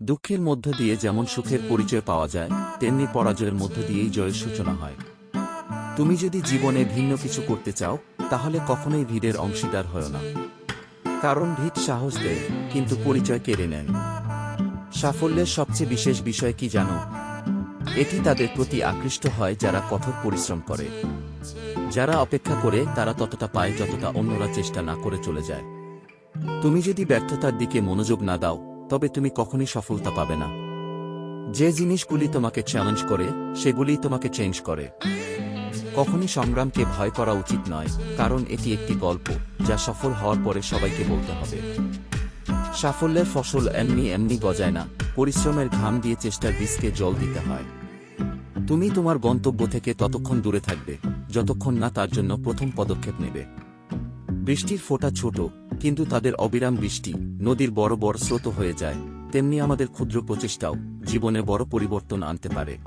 দুঃখের মধ্য দিয়ে যেমন সুখের পরিচয় পাওয়া যায়, তেমনি পরাজয়ের মধ্য দিয়েই জয়ের সূচনা হয়। তুমি যদি জীবনে ভিন্ন কিছু করতে চাও, তাহলে কখনোই ভিড়ের অংশীদার হও না। কারণ ভিড় সাহস দেয়, কিন্তু পরিচয় কেড়ে নেয়। সাফল্যের সবচেয়ে বিশেষ বিষয় কি জানো? এটি তাদের প্রতি আকৃষ্ট হয় যারা কঠোর পরিশ্রম করে। যারা অপেক্ষা করে তারা ততটা পায় যতটা অন্যরা চেষ্টা না করে চলে যায়। তুমি যদি ব্যর্থতার দিকে মনোযোগ না দাও, তবে তুমি কখনই সফলতা পাবে না। যে জিনিসগুলি তোমাকে চ্যালেঞ্জ করে, সেগুলিই তোমাকে চেঞ্জ করে। কখনই সংগ্রামকে ভয় করা উচিত নয়, কারণ এটি একটি গল্প যা সফল হওয়ার পরে সবাইকে বলতে হবে। সাফল্যের ফসল এমনি এমনি গজায় না, পরিশ্রমের ঘাম দিয়ে চেষ্টার বীজকে জল দিতে হয়। তুমি তোমার গন্তব্য থেকে ততক্ষণ দূরে থাকবে, যতক্ষণ না তার জন্য প্রথম পদক্ষেপ নেবে। বৃষ্টির ফোঁটা ছোট, কিন্তু তাদের অবিরাম বৃষ্টি নদীর বড় বড় স্রোত হয়ে যায়। তেমনি আমাদের ক্ষুদ্র প্রচেষ্টাও জীবনে বড় পরিবর্তন আনতে পারে।